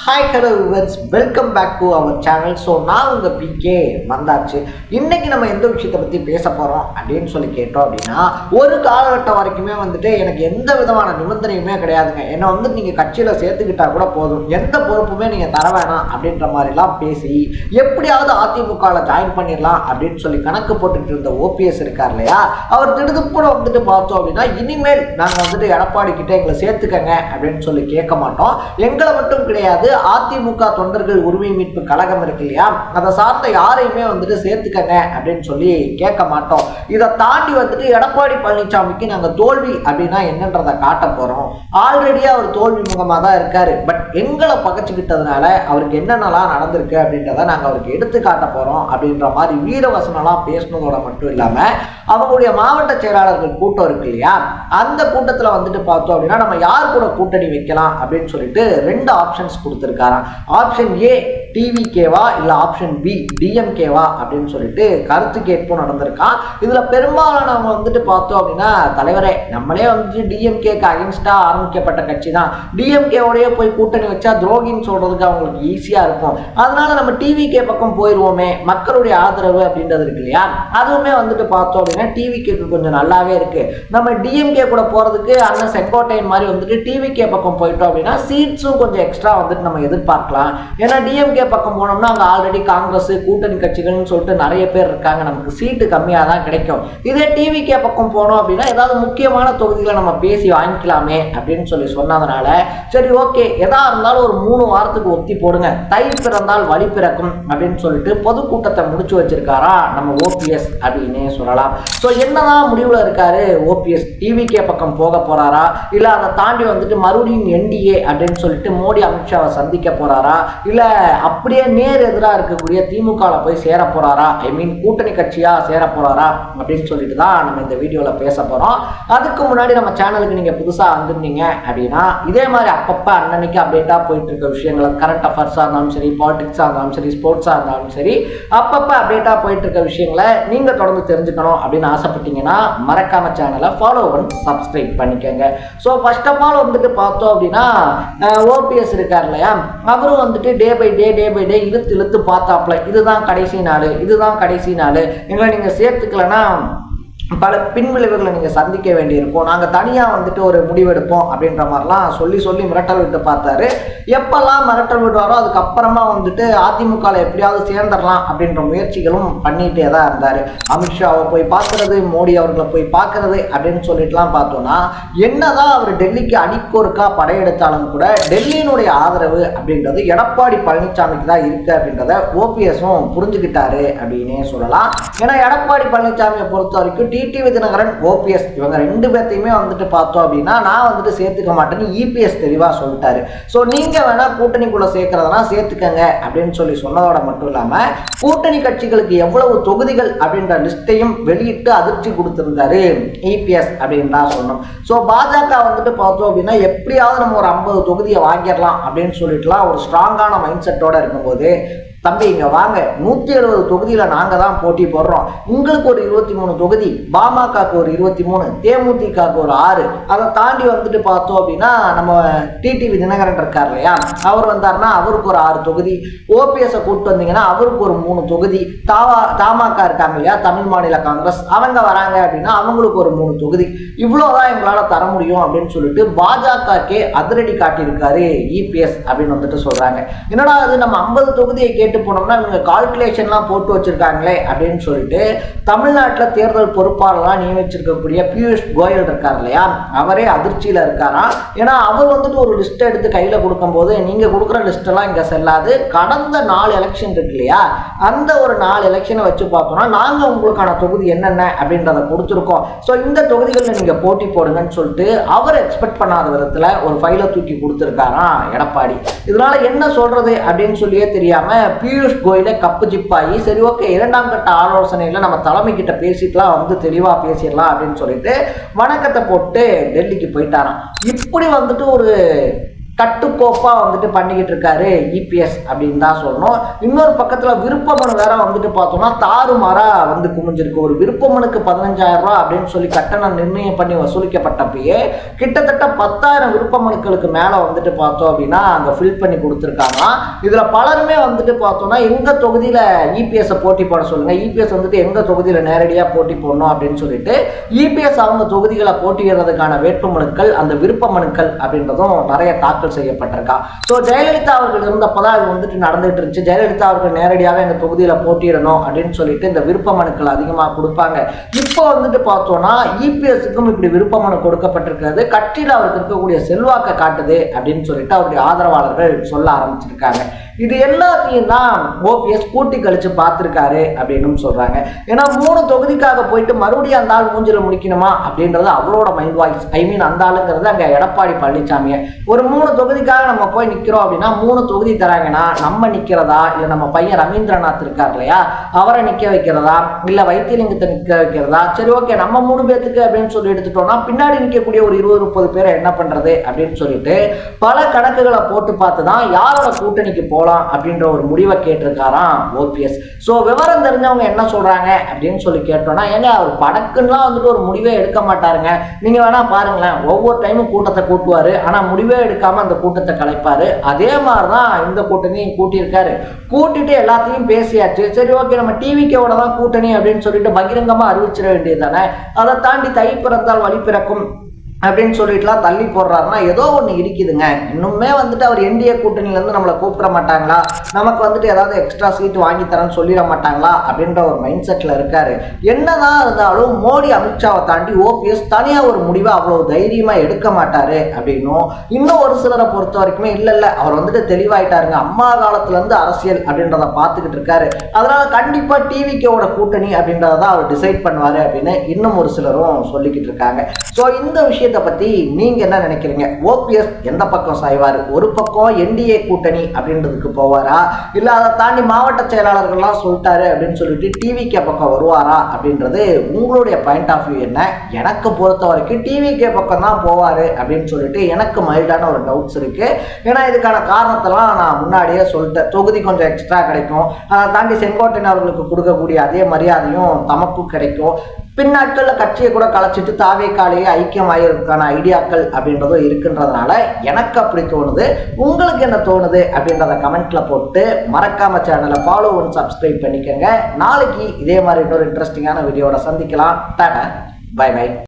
Hi hello viewers, welcome back to our channel. So நான் உங்கள் PK வந்தாச்சு. இன்றைக்கி நம்ம எந்த விஷயத்தை பற்றி பேச போகிறோம் அப்படின்னு சொல்லி கேட்டோம் அப்படின்னா, ஒரு காலகட்டம் வரைக்குமே எனக்கு எந்த விதமான நிபந்தனையுமே கிடையாதுங்க. என்னை நீங்கள் கட்சியில் சேர்த்துக்கிட்டா கூட போதும், எந்த பொறுப்புமே நீங்கள் தர வேணாம் அப்படின்ற மாதிரிலாம் பேசி எப்படியாவது அதிமுகவில் ஜாயின் பண்ணிடலாம் அப்படின்னு சொல்லி கணக்கு போட்டுட்டு இருந்த ஓபிஎஸ் இருக்கார் இல்லையா, அவர் திடுதுப்புட பார்த்தோம் அப்படின்னா, இனிமேல் நாங்கள் எடப்பாடி கிட்ட எங்களை சேர்த்துக்கங்க அப்படின்னு சொல்லி கேட்க மாட்டோம். எங்களை மட்டும் கிடையாது, அதிமுக தொண்டர்கள் உரிமை மீட்பு கழகம் இருக்கு இல்லையா, அதை சார்ந்த யாரையுமே சேர்த்துக்கங்க அப்படின்னு சொல்லி கேட்க மாட்டோம். இதை தாண்டி எடப்பாடி பழனிசாமிக்கு நாங்க தோல்வி அப்படின்னா என்னன்றதை காட்ட போறோம். ஆல்ரெடியா அவர் தோல்வி முகமா தான் இருக்காரு. பட் எங்களை பகச்சுக்கிட்டதுனால அவருக்கு என்னென்னலாம் நடந்திருக்கு அப்படின்றத நாங்க அவருக்கு எடுத்து காட்ட போறோம் அப்படின்ற மாதிரி வீரவசனம்லாம் பேசினதோட மட்டும் இல்லாம, அவங்களுடைய மாவட்ட செயலாளர்கள் கூட்டம் இருக்கு இல்லையா, அந்த கூட்டத்துல பார்த்தோம் அப்படின்னா நம்ம யார் கூட கூட்டணி வைக்கலாம் அப்படின்னு சொல்லிட்டு ரெண்டு ஆப்ஷன்ஸ் கொடுத்திருக்காராம். ஆப்ஷன் ஏ டிவிகேவா இல்ல ஆப்ஷன் பி டிஎம்கேவா அப்படின்னு சொல்லிட்டு கருத்து கேட்பும் நடந்திருக்கான். இதுல பெரும்பாலானவங்க பார்த்தோம் அப்படின்னா, தலைவரே நம்மளே டிஎம்கேக்கு அகைன்ஸ்டா ஆரம்பிக்கப்பட்ட கட்சி தான், டிஎம்கேவோடய போய் கூட்டணி வச்சா துரோகின்னு சொல்றதுக்கு அவங்களுக்கு ஈஸியா இருக்கும், அதனால நம்ம டிவிகே பக்கம் போயிருவோமே, மக்களுடைய ஆதரவு அப்படின்றது இருக்கு இல்லையா, அதுவுமே பார்த்தோம் அப்படின்னா டிவிகேக்கு கொஞ்சம் நல்லாவே இருக்கு. நம்ம டிஎம்கே கூட போறதுக்கு அண்ணன் செங்கோட்டையன் மாதிரி டிவிகே பக்கம் போயிட்டோம் அப்படின்னா சீட்ஸும் கொஞ்சம் எக்ஸ்ட்ரா நம்ம எதிர்பார்க்கலாம். ஏன்னா டிஎம்கே பக்கம் போனோம்னா அங்க ஆல்ரெடி காங்கிரஸ் கூட்டணி கட்சிகள்னு சொல்லிட்டு நிறைய பேர் இருக்காங்க, நமக்கு சீட்டு கம்மியா தான் கிடைக்கும். இதே டிவிகே பக்கம் போனோம் அப்படின்னா ஏதாவது முக்கியமான தொகுதிகளை நம்ம பேசி வாங்கிக்கலாமே அப்படின்னு சொல்லி சொன்னதுனால, சரி ஓகே எதா இருந்தாலும் ஒரு 3 வாரத்துக்கு ஒத்தி போடுங்க, தை பிறந்தால் வழி பிறக்கும் அப்படின்னு சொல்லிட்டு பொதுக்கூட்டத்தை முடிச்சு வச்சிருக்காரா நம்ம ஓபிஎஸ் அப்படின்னே சொல்லலாம். ஸோ என்னதான் முடிவுல இருக்காரு ஓபிஎஸ், டிவிகே பக்கம் போக போறாரா இல்ல அதை தாண்டி மறுபடியும் என்டிஏ அப்படின்னு சொல்லிட்டு மோடி அமித்ஷாவை சந்திக்க போறாரா இல்ல அப்படியே நேர் எதிராக இருக்கக்கூடிய திமுக போய் சேர போறாரா, ஐ மீன் கூட்டணி கட்சியா சேர போறாரா அப்படின்னு சொல்லிட்டு தான் நம்ம இந்த வீடியோல பேச போறோம். அதுக்கு முன்னாடி நம்ம சேனலுக்கு நீங்க புதுசா வந்திருந்தீங்க அப்படின்னா, இதே மாதிரி அப்பப்ப அன்னன்னைக்கு அப்டேட்டா போயிட்டு இருக்க விஷயங்கள், கரண்ட் அஃபேர்ஸா இருந்தாலும் சரி, பாலிடிக்ஸா இருந்தாலும் சரி, ஸ்போர்ட்ஸா இருந்தாலும் சரி, அப்பப்ப அப்டேட்டா போயிட்டு இருக்க விஷயங்களை நீங்க தொடர்ந்து தெரிஞ்சுக்கணும் அப்படின்னு ஆசைப்பட்டீங்கன்னா மறக்காம சேனலை ஃபாலோ பண்ணி சப்ஸ்கிரைப் பண்ணிக்கோங்க. ஸோ ஃபர்ஸ்ட் ஆஃப் ஆல் பார்த்தோம் அப்படின்னா, ஓபிஎஸ் இருக்கார் இல்லையா, அவரும் டே பை டே இழுத்து பார்த்தாப்ல, இதுதான் கடைசி நாள், எங்களை நீங்க சேர்த்துக்கலன்னா பல பின்விளைவுகளை நீங்க சந்திக்க வேண்டியிருக்கும், நாங்க தனியா ஒரு முடிவெடுப்போம் அப்படின்ற மாதிரிலாம் சொல்லி மிரட்டல் விட்டு பார்த்தாரு. எப்பெல்லாம் மிரட்டல் விடுவாரோ அதுக்கப்புறமா அதிமுக எப்படியாவது சேர்ந்துடலாம் அப்படின்ற முயற்சிகளும் பண்ணிட்டே தான் இருந்தாரு. அமித்ஷாவை போய் பார்க்கறது, மோடி அவர்களை போய் பார்க்கறது அப்படின்னு சொல்லிட்டுலாம் பார்த்தோம்னா, என்னதான் அவர் டெல்லிக்கு அடிக்கோருக்கா படையெடுத்தாலும் கூட டெல்லியினுடைய ஆதரவு அப்படின்றது எடப்பாடி பழனிசாமிக்கு தான் இருக்கு அப்படின்றத ஓபிஎஸும் புரிஞ்சுக்கிட்டாரு அப்படின்னே சொல்லலாம். ஏன்னா எடப்பாடி பழனிசாமியை பொறுத்த வரைக்கும் டிடிவி தினகரன், ஓபிஎஸ் இவங்க ரெண்டு பேர்த்தையுமே பார்த்தோம் அப்படின்னா நான் சேர்த்துக்க மாட்டேன்னு இபிஎஸ் தெளிவா சொல்லிட்டாரு. ஸோ நீங்க வேணா கூட்டணிக்குள்ள சேர்க்கறதுனா சேர்த்துக்கங்க அப்படின்னு சொல்லி சொன்னதோட மட்டும் இல்லாம, கூட்டணி கட்சிகளுக்கு எவ்வளவு தொகுதிகள் அப்படின்ற லிஸ்டையும் வெளியிட்டு அதிர்ச்சி கொடுத்திருந்தாரு இபிஎஸ் அப்படின்னு தான் சொன்னோம். ஸோ பாஜக பார்த்தோம் அப்படின்னா எப்படியாவது நம்ம ஒரு 50 தொகுதியை வாங்கிடலாம் அப்படின்னு சொல்லிட்டுலாம் ஒரு ஸ்ட்ராங்கான மைண்ட் செட்டோட இருக்கும்போது, தம்பி இங்க வாங்க, 170 தொகுதியில நாங்க தான் போட்டி போடுறோம், உங்களுக்கு ஒரு 23 தொகுதி, பாமகக்கு ஒரு 23, தேமுதிகக்கு ஒரு 6, அதை தாண்டி பார்த்தோம் அப்படின்னா நம்ம டிடிவி தினகரன் இருக்கார் இல்லையா, அவர் வந்தாருன்னா அவருக்கு ஒரு 6 தொகுதி, ஓபிஎஸ் கூப்பிட்டு வந்தீங்கன்னா அவருக்கு ஒரு 3 தொகுதி, தமாக இருக்காங்க இல்லையா தமிழ் மாநில காங்கிரஸ், அவங்க வராங்க அப்படின்னா அவங்களுக்கு ஒரு 3 தொகுதி, இவ்வளவுதான் எங்களால தர முடியும் அப்படின்னு சொல்லிட்டு பாஜகக்கே அதிரடி காட்டியிருக்காரு இபிஎஸ் அப்படின்னு சொல்றாங்க. என்னடா அது நம்ம 50 தொகுதியை கேட்டு போனோம்னா இவங்க கால்குலேஷன்லாம் போட்டு வச்சிருக்காங்களே அப்படின்னு சொல்லிட்டு தமிழ்நாட்டில் தேர்தல் பொறுப்பாளராக நியமிச்சிருக்கக்கூடிய பியூஷ் கோயல் இருக்கார் இல்லையா, அவரே அதிர்ச்சியில இருக்காராம். ஏன்னா அவர் ஒரு லிஸ்ட் எடுத்து கையில கொடுக்கும் போது, நீங்க கொடுக்குற லிஸ்ட் எல்லாம் இங்க செல்லாது, கடந்த 4 எலெக்ஷன் இருக்கு இல்லையா, அந்த ஒரு 4 எலெக்ஷனை வச்சு பார்த்தோம்னா நாங்க உங்களுக்கான தொகுதி என்னென்ன அப்படின்றத கொடுத்துருக்கோம், ஸோ இந்த தொகுதிகளில் நீங்க போட்டி போடுங்கன்னு சொல்லிட்டு அவர் எக்ஸ்பெக்ட் பண்ணாத விதத்துல ஒரு ஃபைலை தூக்கி கொடுத்துருக்காராம் எடப்பாடி. இதனால என்ன சொல்றது அப்படின்னு சொல்லியே தெரியாம பியூஷ் கோயலே கப்பு ஜிப்பாயி, சரி ஓகே 2ஆம் கட்ட ஆலோசனையில நம்ம தலைமை கிட்ட பேசிக்கலாம், தெளிவா பேசிடலாம் அப்படின்னு சொல்லிட்டு வணக்கத்தை போட்டு டெல்லிக்கு போயிட்டாராம். இப்படி ஒரு கட்டுக்கோப்பா வந்துட்டு பண்ணிக்கிட்டு இருக்காரு இபிஎஸ் அப்படின்னு தான் சொல்லணும். இன்னொரு பக்கத்துல விருப்ப மனு வேற வந்துட்டு பார்த்தோம்னா தாறுமாறா வந்து குமிஞ்சிருக்கு. ஒரு விருப்ப மனுக்கு 15,000 ரூபாய் அப்படின்னு சொல்லி கட்டணம் நிர்ணயம் பண்ணி வசூலிக்கப்பட்டப்பயே கிட்டத்தட்ட 10,000 விருப்ப மனுக்களுக்கு மேல வந்துட்டு பார்த்தோம் அப்படின்னா அங்க ஃபில் பண்ணி கொடுத்துருக்காங்க. இதுல பலருமே வந்துட்டு பார்த்தோம்னா எங்க தொகுதியில இபிஎஸ் போட்டி போட சொல்லுங்க, இபிஎஸ் வந்துட்டு எங்க தொகுதியில நேரடியா போட்டி போடணும் அப்படின்னு சொல்லிட்டு இபிஎஸ் அவங்க தொகுதிகளை போட்டியிடுறதுக்கான வேட்பு மனுக்கள் அந்த விருப்ப மனுக்கள் அப்படின்றதும் நிறைய தாக்கல் செய்யப்பட்டிருக்கா. சோ ஜெயலலிதா அவர்கள் இருந்தப்பதான் அது வந்துட்டு நடந்துட்டு இருந்துச்சு. ஜெயலலிதா அவர்கள் நேரடியாவே எங்க தொகுதியில போட்டியிடணும் அப்படின்னு சொல்லிட்டு இந்த விருப்ப மனுக்கள் அதிகமா கொடுப்பாங்க. இப்போ வந்துட்டு பார்த்தோம்னா இபிஎஸ்க்கும் இப்படி விருப்ப மனு கொடுக்கப்பட்டிருக்கிறது கட்சியில் அவருக்கு இருக்கக்கூடிய செல்வாக்கை காட்டுது அப்படின்னு சொல்லிட்டு அவருடைய ஆதரவாளர்கள் சொல்ல ஆரம்பிச்சிருக்காங்க. இது எல்லாத்தையும் தான் ஓபிஎஸ் கூட்டி கழிச்சு பார்த்திருக்காரு அப்படின்னு சொல்றாங்க. ஏன்னா 3 தொகுதிக்காக போயிட்டு மறுபடியும் அந்த ஆள் மூஞ்சில முடிக்கணுமா அப்படின்றது அவரோட மைண்ட் வாய்ஸ். அந்த ஆளுங்கிறது அங்க எடப்பாடி பழனிசாமியை ஒரு 3 தொகுதிக்காக நம்ம போய் நிக்கிறோம் அப்படின்னா 3 தொகுதி தராங்கன்னா நம்ம நிக்கிறதா இல்ல நம்ம பையன் ரவீந்திரநாத் இருக்கார் இல்லையா அவரை நிக்க வைக்கிறதா இல்ல வைத்தியலிங்கத்தை நிக்க வைக்கிறதா, சரி ஓகே நம்ம 3 பேத்துக்கு அப்படின்னு சொல்லி எடுத்துட்டோம்னா பின்னாடி நிற்கக்கூடிய ஒரு 20-30 பேரை என்ன பண்றது அப்படின்னு சொல்லிட்டு பல கணக்குகளை போட்டு பார்த்துதான் யாரோட கூட்டணிக்கு போலாம் அப்படின்ற ஒரு முடிவை கேட்டிருக்காராம் ஓபிஎஸ். சோ விவரம் தெரிஞ்சவங்க என்ன சொல்றாங்க அப்படின்னு சொல்லி கேட்டோம்னா ஏங்க அவர் படக்குன்னா வந்துட்டு ஒரு முடிவே எடுக்க மாட்டாருங்க, நீங்க வேணா பாருங்களேன் ஒவ்வொரு டைமும் கூட்டத்தை கூட்டுவாரு ஆனா முடிவே எடுக்காம அந்த கூட்டத்தை கலைப்பாரு. அதே மாதிரிதான் இந்த கூட்டணியும் கூட்டியிருக்காரு. கூட்டிட்டு எல்லாத்தையும் பேசியாச்சு, சரி ஓகே நம்ம டிவிக்கோட தான் கூட்டணி அப்படின்னு சொல்லிட்டு பகிரங்கமா அறிவிச்சிட வேண்டியது தானே. அதை தாண்டி தை பிறந்தால் வழி பிறக்கும் அப்படின்னு சொல்லிட்டுலாம் தள்ளி போடுறாருன்னா ஏதோ ஒன்று இருக்குதுங்க. இன்னுமே வந்துட்டு அவர் என்டிஏ கூட்டணியிலேருந்து நம்மளை கூப்பிட மாட்டாங்களா, நமக்கு வந்துட்டு ஏதாவது எக்ஸ்ட்ரா சீட் வாங்கி தரேன்னு சொல்லிட மாட்டாங்களா அப்படின்ற ஒரு மைண்ட் செட்டில் இருக்காரு. என்னதான் இருந்தாலும் மோடி அமித்ஷாவை தாண்டி ஓபிஎஸ் தனியாக ஒரு முடிவை அவ்வளோ தைரியமாக எடுக்க மாட்டாரு அப்படின்னும் இன்னும் ஒரு சிலரை பொறுத்த வரைக்குமே இல்லை அவர் வந்துட்டு தெளிவாயிட்டாருங்க, அம்மா காலத்துலேருந்து அரசியல் அப்படின்றத பார்த்துக்கிட்டு இருக்காரு, அதனால கண்டிப்பாக டிவிக்கோட கூட்டணி அப்படின்றத அவர் டிசைட் பண்ணுவார் அப்படின்னு இன்னும் ஒரு சிலரும் சொல்லிக்கிட்டு இருக்காங்க. ஸோ இந்த விஷயம் பத்தி நீங்க என்ன நினைக்கிறீங்க? ஓபிஎஸ் எந்த பக்கம் சாய்வாரு? ஒரு பக்கம் என்டிஏ கூட்டணி அப்படின்றதுக்கு போவாரா இல்ல அதை தாண்டி மாவட்ட செயலாளர்கள்லாம் சொல்லிட்டாரு அப்படின்னு சொல்லிட்டு டிவிகே பக்கம் வருவாரா அப்படின்றது உங்களுடைய பாயிண்ட் ஆஃப் வியூ என்ன? எனக்கு பொறுத்த வரைக்கும் டிவிகே பக்கம் தான் போவாரு அப்படின்னு சொல்லிட்டு எனக்கு மைல்டான ஒரு டவுட்ஸ் இருக்கு. ஏன்னா இதுக்கான காரணத்தெல்லாம் நான் முன்னாடியே சொல்லிட்டேன். தொகுதி கொஞ்சம் எக்ஸ்ட்ரா கிடைக்கும், அதை தாண்டி செங்கோட்டையன் அவர்களுக்கு கொடுக்கக்கூடிய அதே மரியாதையும் தமக்கும் கிடைக்கும். பின்னாட்கள்ல கட்சியை கூட கலைச்சிட்டு தாவேக்காலேயே ஐக்கியமாயிருக்கான ஐடியாக்கள் அப்படின்றதும் இருக்குன்றதுனால எனக்கு அப்படி தோணுது. உங்களுக்கு என்ன தோணுது அப்படின்றத கமெண்ட்ல போட்டு மறக்காம சேனலை ஃபாலோ அண்ட் சப்ஸ்கிரைப் பண்ணிக்கோங்க. நாளைக்கு இதே மாதிரி இன்னொரு இன்ட்ரெஸ்டிங்கான வீடியோட சந்திக்கலாம். Tata, bye by.